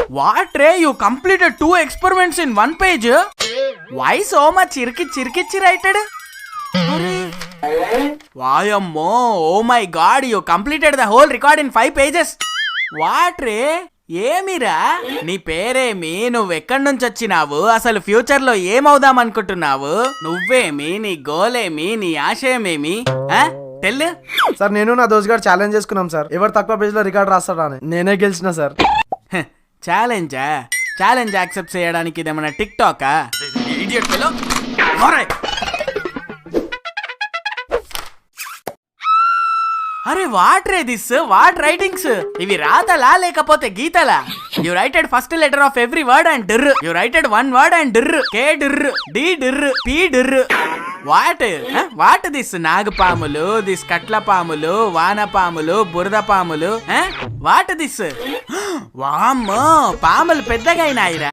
What Ray, you completed 2 experiments in 1 page? Why so much chirkichi writed? Vayammo, oh my god, you completed the whole record in 5 pages. What Ray? ఏమిరా నీ పేరేమి, నువ్వెక్కడి నుంచి వచ్చినావు, అసలు future లో ఏమవుదాం అనుకుంటున్నావు, నువ్వేమి, నీ గోలేమి, నీ ఆశయమేమి తెల్లు. సార్ నేను నా దోస్త్ గారు ఛాలెంజ్ చేసుకున్నాం సార్, ఎవరు తక్కువ పేజ్ లో రికార్డ్ రాస్తాడా అని. నేనే గెలిచిన సార్. ఛాలెంజా? ఛాలెంజ్ యాక్సెప్ట్ చేయడానికి ఇదేమన్నా టిక్ టాకా? Idiot fellow. అరే వాట్ రే దిస్, వాట్ రైటింగ్స్ ఇవి, రాతలా లేకపోతే గీతలా? You writed first letter of every word and డిర్. యు రైటెడ్ 1 వర్డ్ అండ్ డిర్. కే డిర్, డి డిర్, పి డిర్. What this? నాగపాములు, దిస్ కట్ల పాములు, వానపాములు, బురద పాములు. What this? వామ్మో, పాములు పెద్దగా అయినాయిరా.